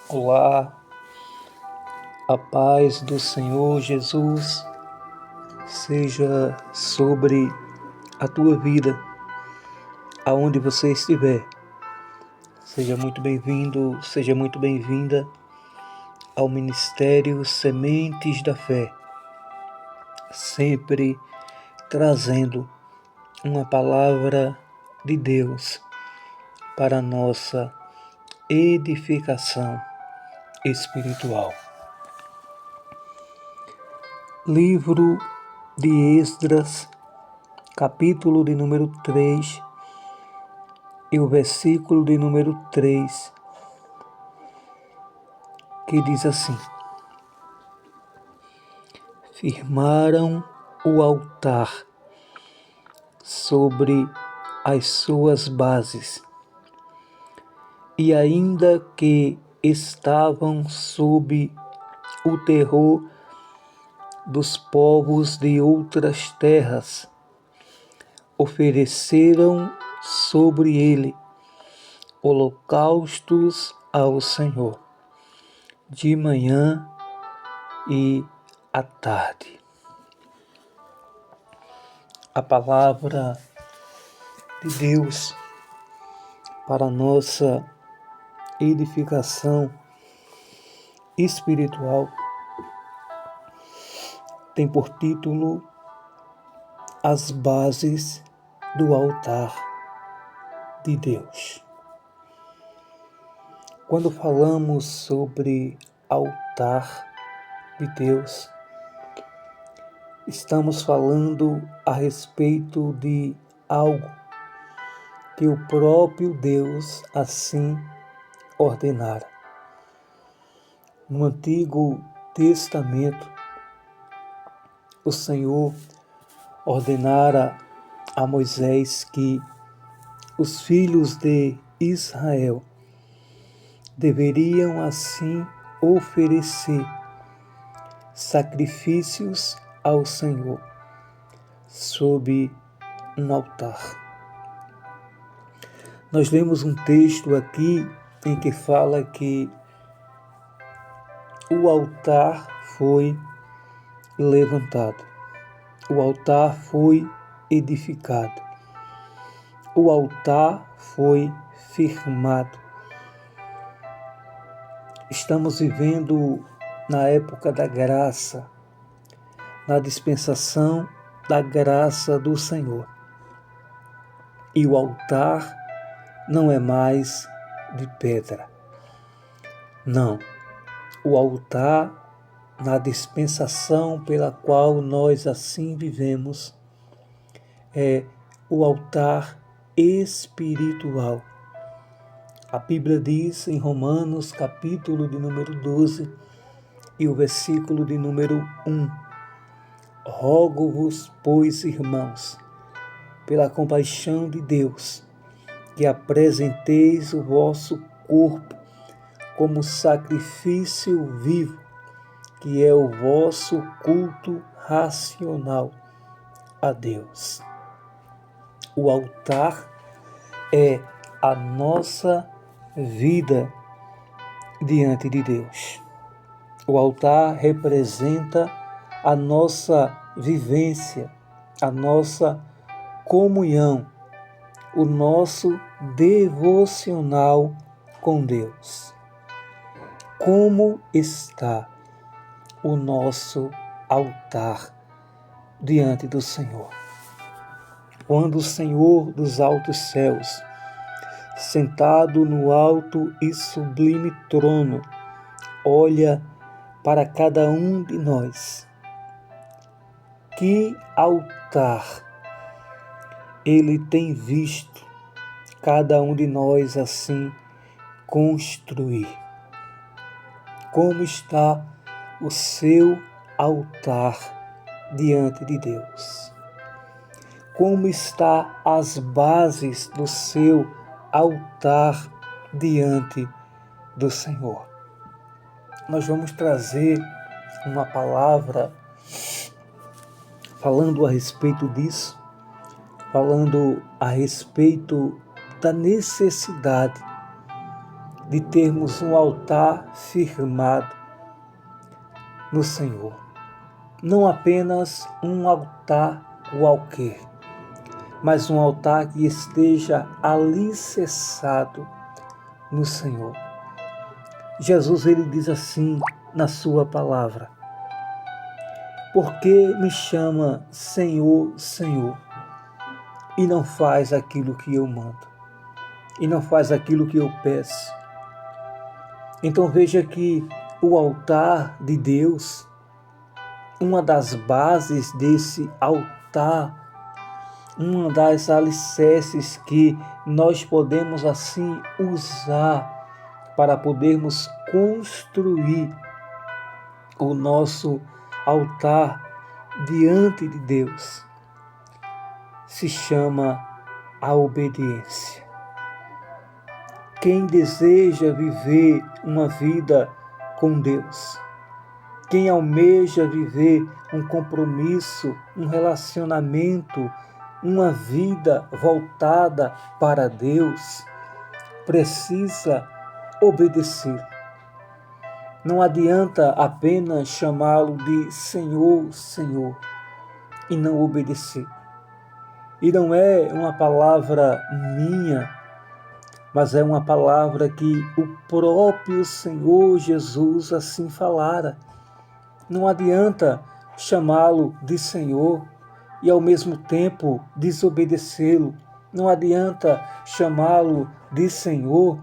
Olá, a paz do Senhor Jesus seja sobre a tua vida, aonde você estiver. Seja muito bem-vindo, seja muito bem-vinda ao Ministério Sementes da Fé, sempre trazendo uma palavra de Deus para a nossa edificação espiritual. Livro de Esdras, capítulo de número 3 e o versículo de número 3, que diz assim: firmaram o altar sobre as suas bases, e ainda que estavam sob o terror dos povos de outras terras, ofereceram sobre ele holocaustos ao Senhor, de manhã e à tarde. A palavra de Deus para nossa edificação espiritual tem por título As Bases do Altar de Deus. Quando falamos sobre altar de Deus, estamos falando a respeito de algo que o próprio Deus assim ordenara. No Antigo Testamento, o Senhor ordenara a Moisés que os filhos de Israel deveriam assim oferecer sacrifícios ao Senhor sob um altar. Nós lemos um texto aqui em que fala que o altar foi levantado, o altar foi edificado, o altar foi firmado. Estamos vivendo na época da graça, na dispensação da graça do Senhor. E o altar não é mais de pedra. Não. O altar, na dispensação pela qual nós assim vivemos, é o altar espiritual. A Bíblia diz em Romanos, capítulo de número 12 e o versículo de número 1: rogo-vos, pois, irmãos, pela compaixão de Deus, que apresenteis o vosso corpo como sacrifício vivo, que é o vosso culto racional a Deus. O altar é a nossa vida diante de Deus. O altar representa a nossa vivência, a nossa comunhão, o nosso devocional com Deus. Como está o nosso altar diante do Senhor? Quando o Senhor dos altos céus, sentado no alto e sublime trono, olha para cada um de nós, que altar Ele tem visto cada um de nós assim construir? Como está o seu altar diante de Deus? Como está as bases do seu altar diante do Senhor? Nós vamos trazer uma palavra falando a respeito disso, falando a respeito da necessidade de termos um altar firmado no Senhor. Não apenas um altar qualquer, mas um altar que esteja alicerçado no Senhor. Jesus, ele diz assim na sua palavra: por que me chama Senhor, Senhor, e não faz aquilo que eu mando, e não faz aquilo que eu peço? Então veja que o altar de Deus, uma das bases desse altar, uma das alicerces que nós podemos assim usar para podermos construir o nosso altar diante de Deus, se chama a obediência. Quem deseja viver uma vida com Deus, quem almeja viver um compromisso, um relacionamento, uma vida voltada para Deus, precisa obedecer. Não adianta apenas chamá-lo de Senhor, Senhor, e não obedecer. E não é uma palavra minha, mas é uma palavra que o próprio Senhor Jesus assim falara. Não adianta chamá-lo de Senhor e ao mesmo tempo desobedecê-lo. Não adianta chamá-lo de Senhor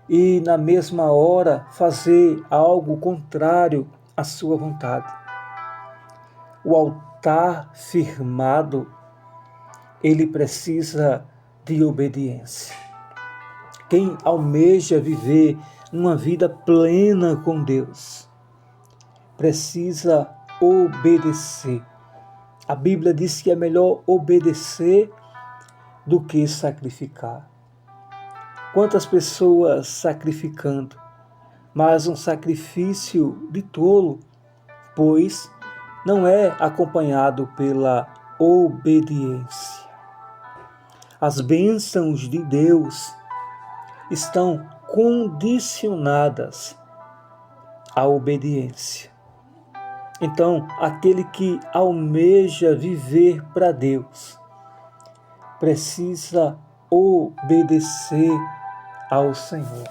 e na mesma hora fazer algo contrário à sua vontade. O altar firmado, ele precisa de obediência. Quem almeja viver uma vida plena com Deus, precisa obedecer. A Bíblia diz que é melhor obedecer do que sacrificar. Quantas pessoas sacrificando, mas um sacrifício de tolo, pois não é acompanhado pela obediência. As bênçãos de Deus estão condicionadas à obediência. Então, aquele que almeja viver para Deus precisa obedecer ao Senhor.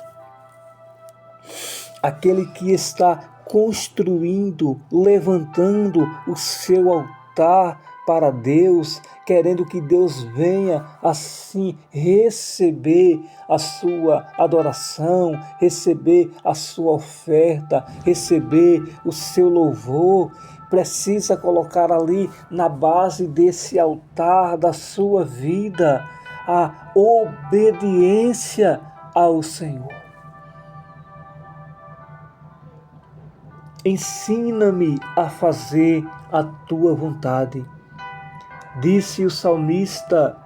Aquele que está construindo, levantando o seu altar para Deus, querendo que Deus venha assim receber a sua adoração, receber a sua oferta, receber o seu louvor, precisa colocar ali na base desse altar da sua vida a obediência ao Senhor. Ensina-me a fazer a tua vontade, disse o salmista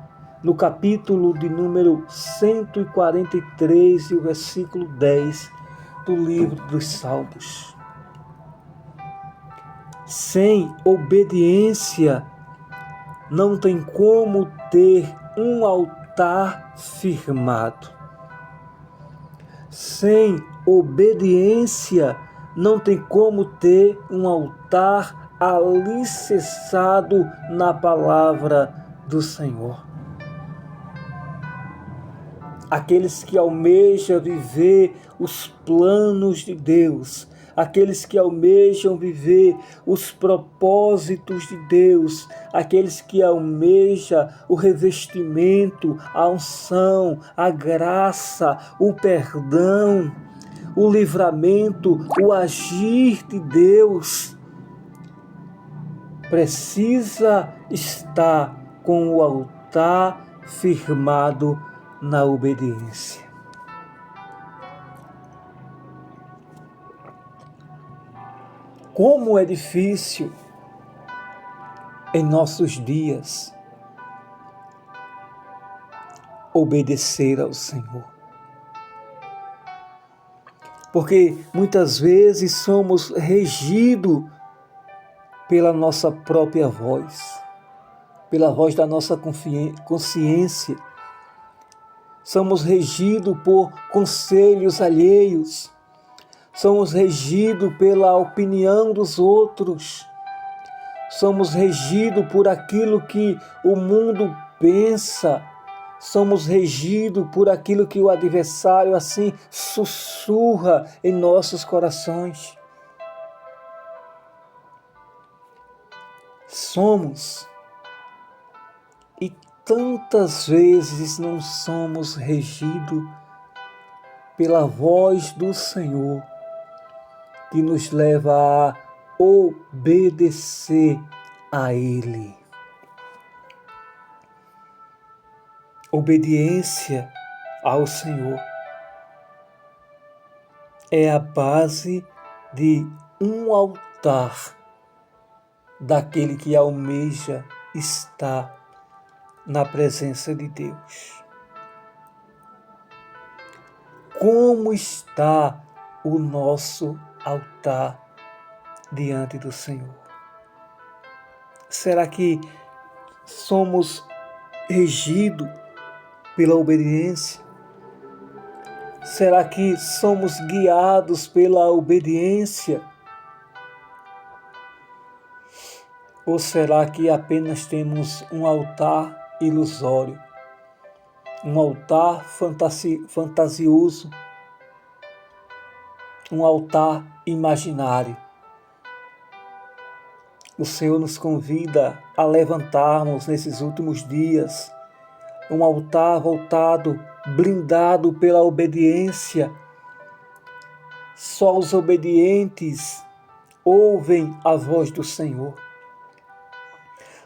no capítulo de número 143 e o versículo 10 do livro dos Salmos. Sem obediência não tem como ter um altar firmado. Sem obediência não tem como ter um altar alicerçado na palavra do Senhor. Aqueles que almejam viver os planos de Deus, aqueles que almejam viver os propósitos de Deus, aqueles que almejam o revestimento, a unção, a graça, o perdão, o livramento, o agir de Deus, precisa estar com o altar firmado na obediência. Como é difícil em nossos dias obedecer ao Senhor. Porque muitas vezes somos regidos pela nossa própria voz, pela voz da nossa consciência. somos regidos por conselhos alheios, somos regidos pela opinião dos outros, somos regidos por aquilo que o mundo pensa, somos regidos por aquilo que o adversário assim sussurra em nossos corações. Somos, e tantas vezes não somos regidos pela voz do Senhor, que nos leva a obedecer a Ele. Obediência ao Senhor é a base de um altar daquele que almeja estar na presença de Deus. Como está o nosso altar diante do Senhor? Será que somos regidos pela obediência? Será que somos guiados pela obediência? Ou será que apenas temos um altar ilusório, um altar fantasioso, um altar imaginário? O Senhor nos convida a levantarmos nesses últimos dias um altar voltado, blindado pela obediência. Só os obedientes ouvem a voz do Senhor.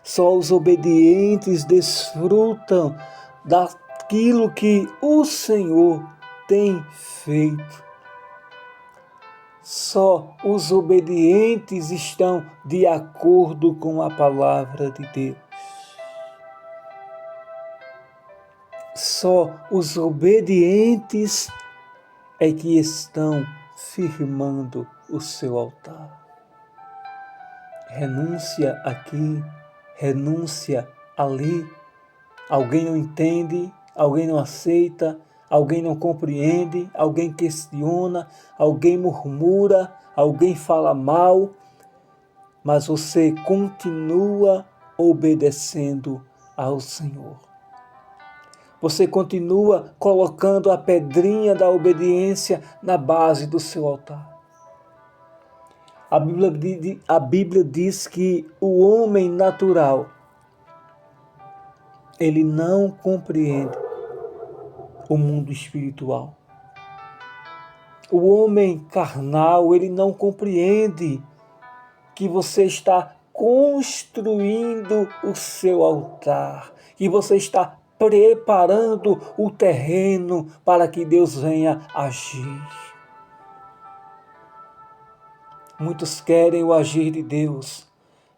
Só os obedientes desfrutam daquilo que o Senhor tem feito. Só os obedientes estão de acordo com a palavra de Deus. Só os obedientes é que estão firmando o seu altar. Renúncia aqui, renúncia ali. Alguém não entende, alguém não aceita, alguém não compreende, alguém questiona, alguém murmura, alguém fala mal, mas você continua obedecendo ao Senhor. Você continua colocando a pedrinha da obediência na base do seu altar. A Bíblia diz que o homem natural, ele não compreende o mundo espiritual. O homem carnal, ele não compreende que você está construindo o seu altar, que você está preparando o terreno para que Deus venha agir. Muitos querem o agir de Deus,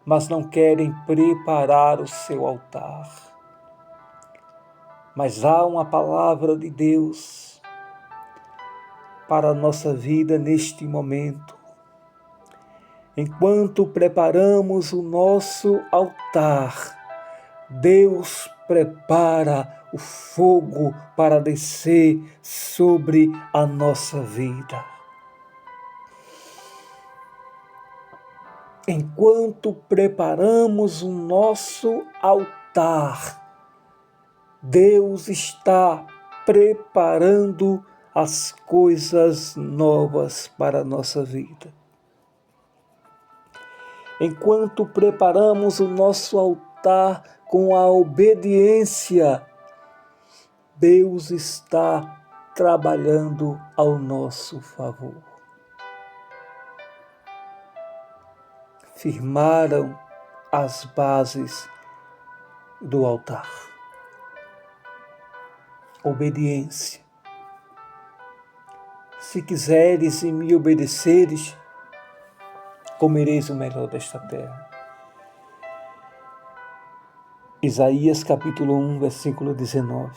mas não querem preparar o seu altar. Mas há uma palavra de Deus para a nossa vida neste momento. Enquanto preparamos o nosso altar, Deus prepara o fogo para descer sobre a nossa vida. Enquanto preparamos o nosso altar, Deus está preparando as coisas novas para a nossa vida. Enquanto preparamos o nosso altar com a obediência, Deus está trabalhando ao nosso favor. Firmaram as bases do altar. Obediência. Se quiseres e me obedeceres, comereis o melhor desta terra. Isaías capítulo 1, versículo 19.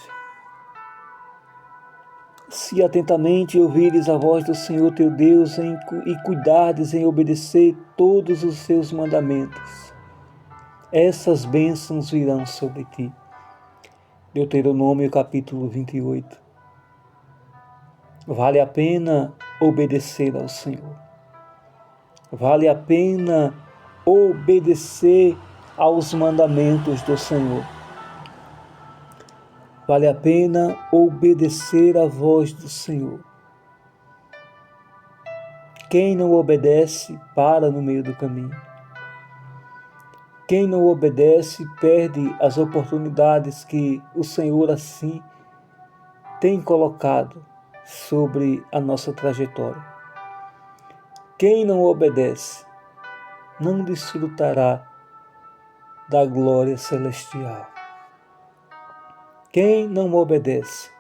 Se atentamente ouvires a voz do Senhor teu Deus e cuidares em obedecer todos os seus mandamentos, essas bênçãos virão sobre ti. Deuteronômio capítulo 28. Vale a pena obedecer ao Senhor. Vale a pena obedecer aos mandamentos do Senhor. Vale a pena obedecer à voz do Senhor. Quem não obedece, para no meio do caminho. Quem não obedece, perde as oportunidades que o Senhor assim tem colocado sobre a nossa trajetória. Quem não obedece, não desfrutará da glória celestial. Quem não obedece,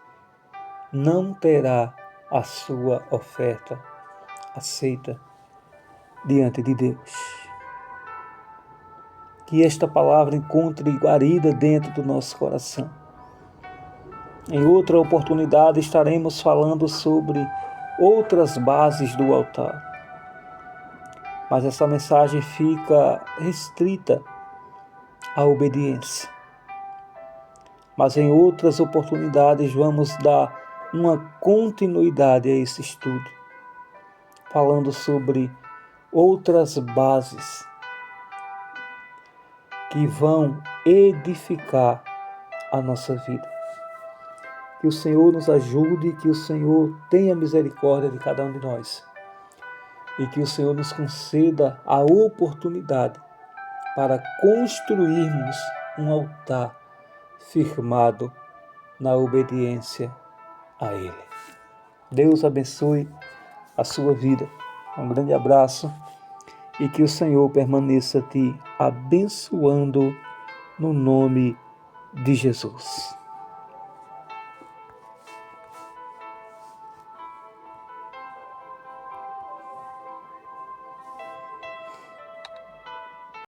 não terá a sua oferta aceita diante de Deus. Que esta palavra encontre guarida dentro do nosso coração. Em outra oportunidade estaremos falando sobre outras bases do altar. Mas essa mensagem fica restrita à obediência. Mas em outras oportunidades vamos dar uma continuidade a esse estudo, falando sobre outras bases que vão edificar a nossa vida. Que o Senhor nos ajude, que o Senhor tenha misericórdia de cada um de nós e que o Senhor nos conceda a oportunidade para construirmos um altar firmado na obediência a Ele. Deus abençoe a sua vida. Um grande abraço e que o Senhor permaneça te abençoando no nome de Jesus.